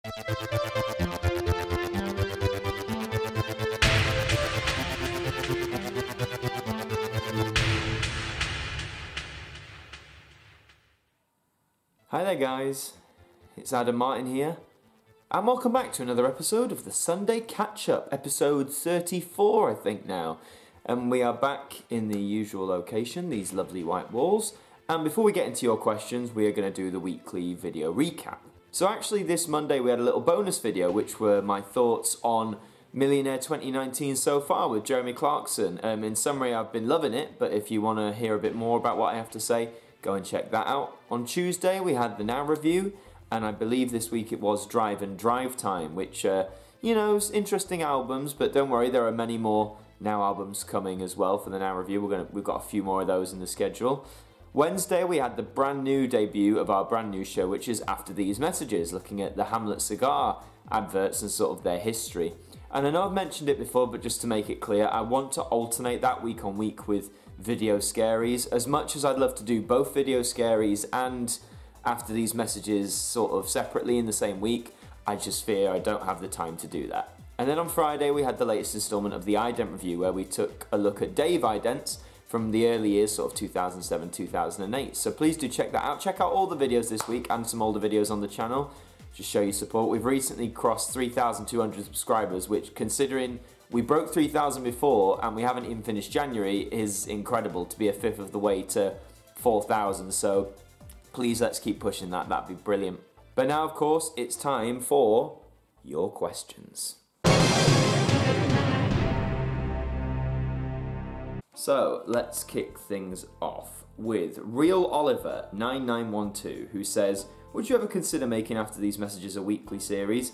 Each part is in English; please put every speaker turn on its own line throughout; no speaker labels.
Hi there guys, it's Martyn here, and welcome back to another episode of the Sunday Catch-Up, episode 34 I think now. And we are back in the usual location, these lovely white walls. And before we get into your questions, we are going to do the weekly video recap. So actually this Monday we had a little bonus video, which were my thoughts on Millionaire 2019 so far with Jeremy Clarkson. In summary, I've been loving it, but if you want to hear a bit more about what I have to say, go and check that out. On Tuesday we had the Now review, and I believe this week it was Drive and Drive Time, which, you know, interesting albums, but don't worry, there are many more Now albums coming as well for the Now review. We've got a few more of those in the schedule. Wednesday we had the brand new debut of our brand new show, which is After These Messages, looking at the Hamlet cigar adverts and sort of their history. And I know I've mentioned it before, but just to make it clear, I want to alternate that week on week with Video Scaries. As much as I'd love to do both Video Scaries and After These Messages sort of separately in the same week, I just fear I don't have the time to do that. And then on Friday we had the latest installment of the IDENT review, where we took a look at Dave IDENT from the early years, sort of 2007, 2008. So please do check that out. Check out all the videos this week and some older videos on the channel. Just show your support. We've recently crossed 3,200 subscribers, which, considering we broke 3,000 before and we haven't even finished January, is incredible to be a fifth of the way to 4,000. So please let's keep pushing that. That'd be brilliant. But now, of course, it's time for your questions. So let's kick things off with Real Oliver 9912, who says, would you ever consider making After These Messages a weekly series?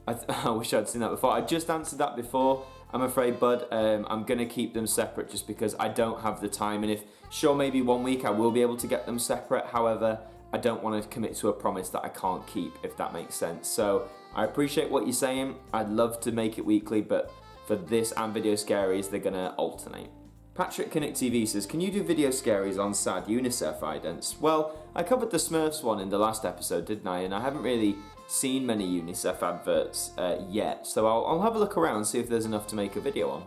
I wish I'd seen that before. I just answered that before, I'm afraid, bud. I'm going to keep them separate just because I don't have the time. And sure, maybe one week I will be able to get them separate. However, I don't want to commit to a promise that I can't keep, if that makes sense. So I appreciate what you're saying. I'd love to make it weekly, but for this and Video Scaries, they're going to alternate. Patrick Kinnick TV says, can you do Video Scaries on sad UNICEF idents? Well, I covered the Smurfs one in the last episode, didn't I? And I haven't really seen many UNICEF adverts yet, so I'll have a look around, see if there's enough to make a video on.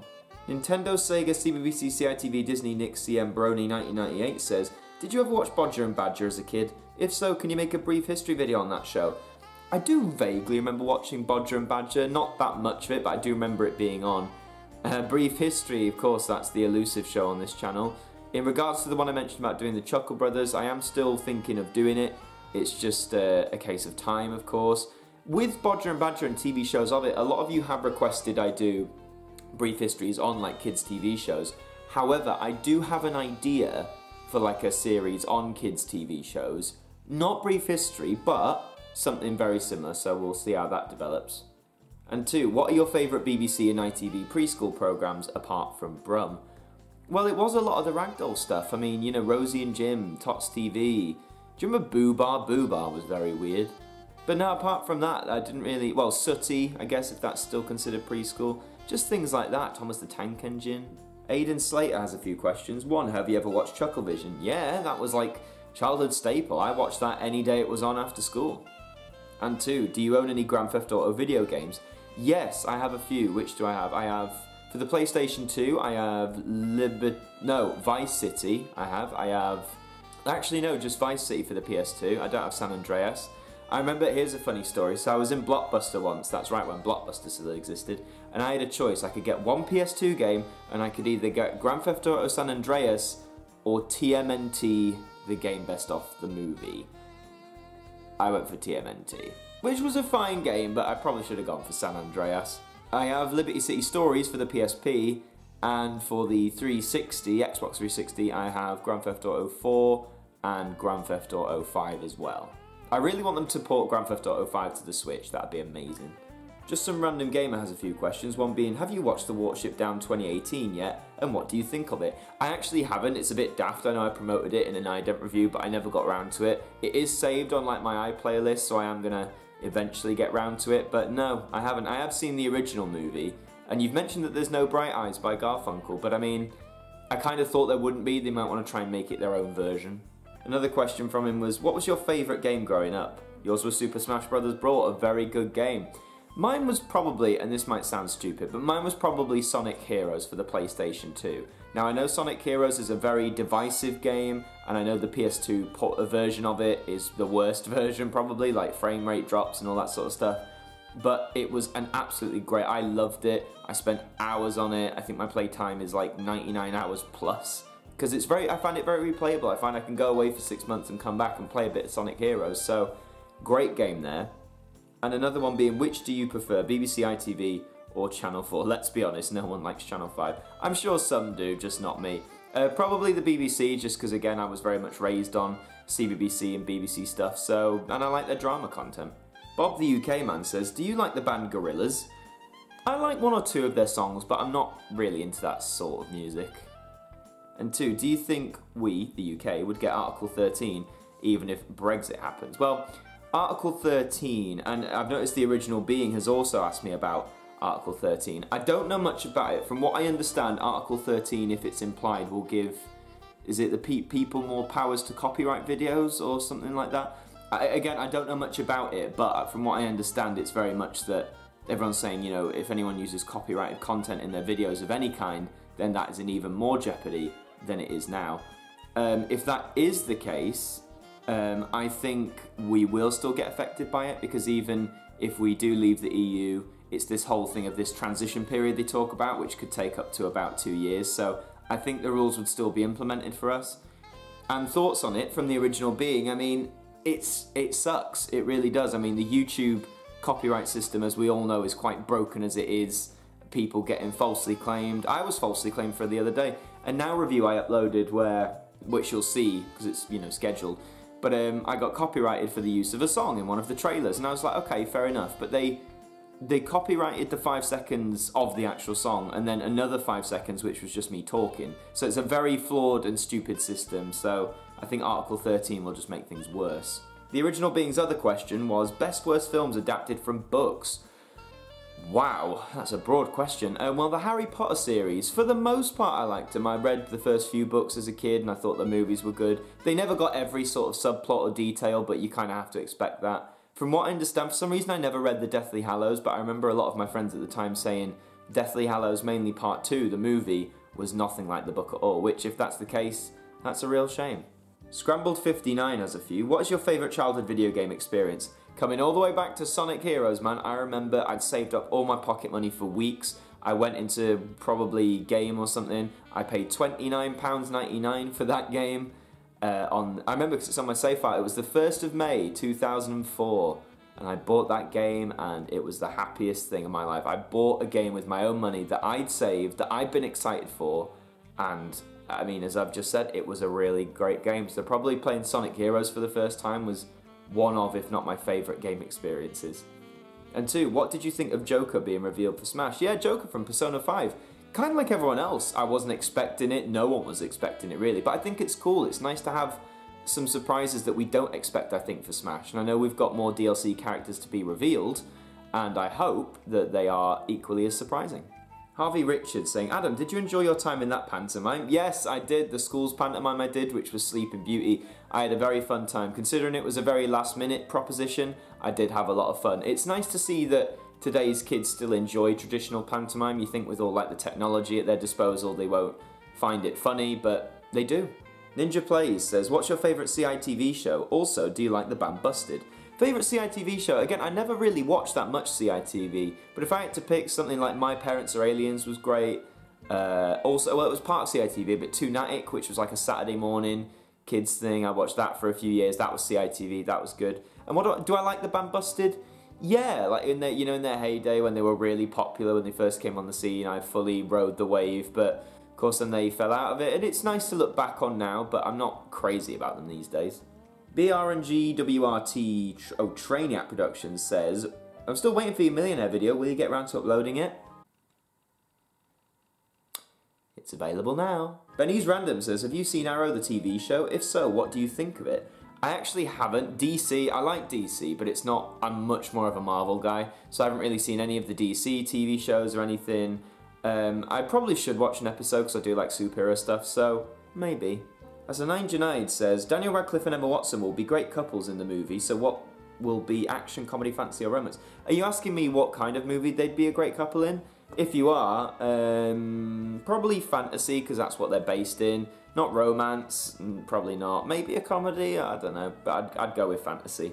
Nintendo, Sega, CBBC, CITV, Disney, Nick, CM, Brony 1998 says, did you ever watch Bodger and Badger as a kid? If so, can you make a brief history video on that show? I do vaguely remember watching Bodger and Badger, not that much of it, but I do remember it being on. Brief history, of course, that's the elusive show on this channel. In regards to the one I mentioned about doing the Chuckle Brothers, I am still thinking of doing it. It's just a case of time, of course. With Bodger and Badger and TV shows of it, a lot of you have requested I do brief histories on like kids TV shows. However, I do have an idea for like a series on kids TV shows. Not brief history, but something very similar, so we'll see how that develops. And 2, what are your favourite BBC and ITV preschool programmes apart from Brum? Well, it was a lot of the Ragdoll stuff. I mean, you know, Rosie and Jim, Tots TV. Do you remember Boo Bar? Boo Bar was very weird. But no, apart from that, I didn't really... Well, Sooty, I guess, if that's still considered preschool. Just things like that. Thomas the Tank Engine. Aidan Slater has a few questions. 1, have you ever watched Chucklevision? Yeah, that was like childhood staple. I watched that any day it was on after school. And 2, do you own any Grand Theft Auto video games? Yes, I have a few. Which do I have? I have, for the PlayStation 2, I have Vice City, I have, actually no, just Vice City for the PS2. I don't have San Andreas. I remember, here's a funny story. So I was in Blockbuster once, that's right, when Blockbuster still existed, and I had a choice. I could get one PS2 game, and I could either get Grand Theft Auto San Andreas or TMNT, the game best off the movie. I went for TMNT, which was a fine game, but I probably should have gone for San Andreas. I have Liberty City Stories for the PSP, and for the 360, Xbox 360, I have Grand Theft Auto 4 and Grand Theft Auto 5 as well. I really want them to port Grand Theft Auto 5 to the Switch, that'd be amazing. Just some random gamer has a few questions, one being, have you watched The Watership Down 2018 yet, and what do you think of it? I actually haven't, it's a bit daft, I know I promoted it in an IDENT review, but I never got around to it. It is saved on like my iPlaylist, so I am gonna eventually get round to it, but no, I haven't. I have seen the original movie, and you've mentioned that there's no Bright Eyes by Garfunkel, but I mean, I kind of thought there wouldn't be, they might want to try and make it their own version. Another question from him was, what was your favourite game growing up? Yours was Super Smash Bros. Brawl, a very good game. Mine was probably, and this might sound stupid, but mine was probably Sonic Heroes for the PlayStation 2. Now I know Sonic Heroes is a very divisive game, and I know the PS2 version of it is the worst version probably, like frame rate drops and all that sort of stuff. But it was an absolutely great, I loved it, I spent hours on it, I think my play time is like 99 hours plus. Because it's I find it very replayable, I find I can go away for 6 months and come back and play a bit of Sonic Heroes, so great game there. And another one being, which do you prefer, BBC ITV or Channel 4? Let's be honest, no one likes Channel 5. I'm sure some do, just not me. Probably the BBC, just because again I was very much raised on CBBC and BBC stuff, so, and I like their drama content. Bob the UK man says, do you like the band Gorillaz? I like one or two of their songs, but I'm not really into that sort of music. And 2, do you think we, the UK, would get Article 13 even if Brexit happens? Well, Article 13, and I've noticed the original being has also asked me about Article 13. I don't know much about it. From what I understand, Article 13, if it's implied, will give, is it the people more powers to copyright videos or something like that? Again, I don't know much about it, but from what I understand, it's very much that everyone's saying, you know, if anyone uses copyrighted content in their videos of any kind, then that is in even more jeopardy than it is now. If that is the case, I think we will still get affected by it, because even if we do leave the EU, it's this whole thing of this transition period they talk about, which could take up to about 2 years, so I think the rules would still be implemented for us. And thoughts on it from the original being, I mean, it sucks, it really does. I mean, the YouTube copyright system, as we all know, is quite broken as it is. People getting falsely claimed. I was falsely claimed for the other day. A Now review I uploaded which you'll see, because it's, you know, scheduled, but I got copyrighted for the use of a song in one of the trailers, and I was like, okay, fair enough, but they copyrighted the 5 seconds of the actual song, and then another 5 seconds which was just me talking. So it's a very flawed and stupid system, so I think Article 13 will just make things worse. The original being's other question was, best worst films adapted from books? Wow, that's a broad question. Well, the Harry Potter series, for the most part I liked them. I read the first few books as a kid and I thought the movies were good. They never got every sort of subplot or detail, but you kind of have to expect that. From what I understand, for some reason I never read the Deathly Hallows, but I remember a lot of my friends at the time saying Deathly Hallows, mainly Part 2, the movie, was nothing like the book at all, which, if that's the case, that's a real shame. Scrambled 59 has a few. What is your favourite childhood video game experience? Coming all the way back to Sonic Heroes, man, I remember I'd saved up all my pocket money for weeks. I went into probably Game or something. I paid £29.99 for that game. I remember because it's on my save file. It was the 1st of May 2004, and I bought that game, and it was the happiest thing in my life. I bought a game with my own money that I'd saved, that I'd been excited for, and I mean, as I've just said, it was a really great game. So probably playing Sonic Heroes for the first time was one of, if not my favourite game experiences. And 2, what did you think of Joker being revealed for Smash? Yeah, Joker from Persona 5. Kind of like everyone else, I wasn't expecting it, no one was expecting it really, but I think it's cool. It's nice to have some surprises that we don't expect, I think, for Smash. And I know we've got more DLC characters to be revealed, and I hope that they are equally as surprising. Harvey Richards saying, Adam, did you enjoy your time in that pantomime? Yes, I did. The school's pantomime I did, which was Sleeping Beauty. I had a very fun time. Considering it was a very last-minute proposition, I did have a lot of fun. It's nice to see that today's kids still enjoy traditional pantomime. You think with all like the technology at their disposal, they won't find it funny, but they do. Ninja Plays says, what's your favourite CITV show? Also, do you like the band Busted? Favourite CITV show? Again, I never really watched that much CITV, but if I had to pick something like My Parents Are Aliens was great. Also, well, it was part of CITV, but Toonatic, which was like a Saturday morning kids thing. I watched that for a few years. That was CITV. That was good. And what do I like the band Busted? Yeah, like in their, you know, in their heyday when they were really popular when they first came on the scene, I fully rode the wave, but of course then they fell out of it, and it's nice to look back on now, but I'm not crazy about them these days. BRNGWRT Trainiac Productions says, I'm still waiting for your Millionaire video, will you get around to uploading it? It's available now. Benny's Random says, have you seen Arrow the TV show? If so, what do you think of it? I actually haven't. DC, I like DC, but it's not, I'm much more of a Marvel guy, so I haven't really seen any of the DC TV shows or anything. I probably should watch an episode because I do like superhero stuff, so maybe. As a 9 Junaid says, Daniel Radcliffe and Emma Watson will be great couples in the movie, so what will be action, comedy, fantasy or romance. Are you asking me what kind of movie they'd be a great couple in? If you are, probably fantasy, because that's what they're based in. Not romance, probably not. Maybe a comedy, I don't know, but I'd go with fantasy.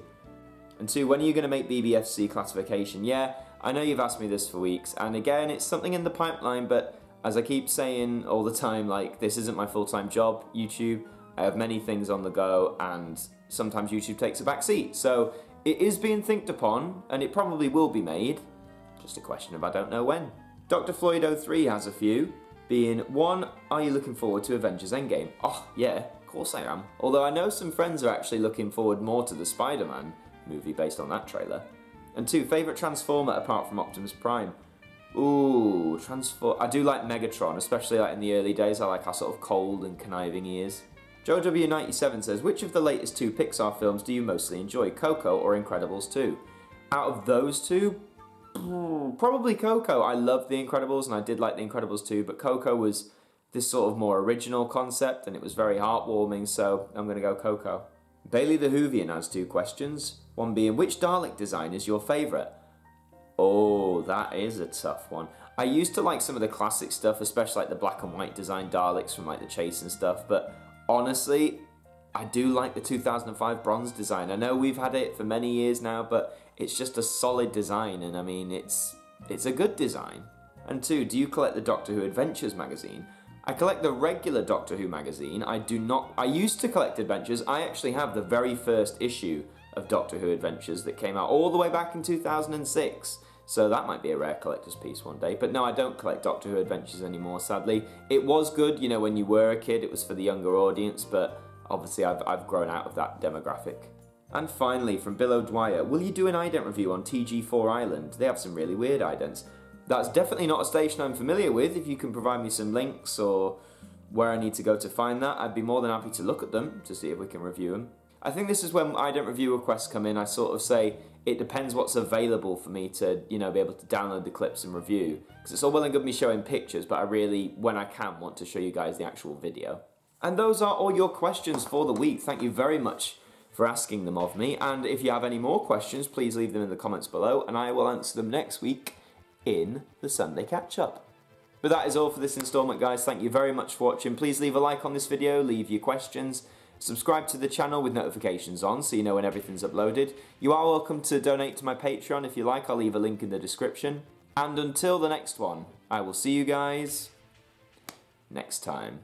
And 2, when are you going to make BBFC classification? Yeah, I know you've asked me this for weeks, and again, it's something in the pipeline, but as I keep saying all the time, like, this isn't my full-time job, YouTube. I have many things on the go, and sometimes YouTube takes a back seat. So it is being thinked upon, and it probably will be made. Just a question of I don't know when. Dr. Floyd03 has a few, being 1, are you looking forward to Avengers Endgame? Oh, yeah, of course I am. Although I know some friends are actually looking forward more to the Spider-Man movie based on that trailer. And 2, favourite Transformer apart from Optimus Prime? Ooh, I do like Megatron, especially like in the early days. I like how sort of cold and conniving he is. Joe W97 says, which of the latest 2 Pixar films do you mostly enjoy, Coco or Incredibles 2? Out of those 2, probably Coco. I loved The Incredibles and I did like The Incredibles 2, but Coco was this sort of more original concept and it was very heartwarming, so I'm going to go Coco. Bailey the Hoovian has 2 questions, one being, which Dalek design is your favourite? Oh, that is a tough one. I used to like some of the classic stuff, especially like the black and white design Daleks from like the Chase and stuff, but honestly, I do like the 2005 bronze design. I know we've had it for many years now, but it's just a solid design, and I mean, it's a good design. And 2, do you collect the Doctor Who Adventures magazine? I collect the regular Doctor Who magazine. I used to collect Adventures. I actually have the very first issue of Doctor Who Adventures that came out all the way back in 2006. So that might be a rare collector's piece one day. But no, I don't collect Doctor Who Adventures anymore, sadly. It was good, you know, when you were a kid, it was for the younger audience, but obviously I've grown out of that demographic. And finally, from Bill O'Dwyer, will you do an ident review on TG4 Island? They have some really weird idents. That's definitely not a station I'm familiar with. If you can provide me some links or where I need to go to find that, I'd be more than happy to look at them to see if we can review them. I think this is when ident review requests come in. I sort of say, it depends what's available for me to, you know, be able to download the clips and review. Because it's all well and good me showing pictures, but I really, when I can, want to show you guys the actual video. And those are all your questions for the week. Thank you very much for asking them of me. And if you have any more questions, please leave them in the comments below, and I will answer them next week in the Sunday Catch-Up. But that is all for this installment, guys. Thank you very much for watching. Please leave a like on this video, leave your questions, subscribe to the channel with notifications on so you know when everything's uploaded. You are welcome to donate to my Patreon if you like. I'll leave a link in the description. And until the next one, I will see you guys next time.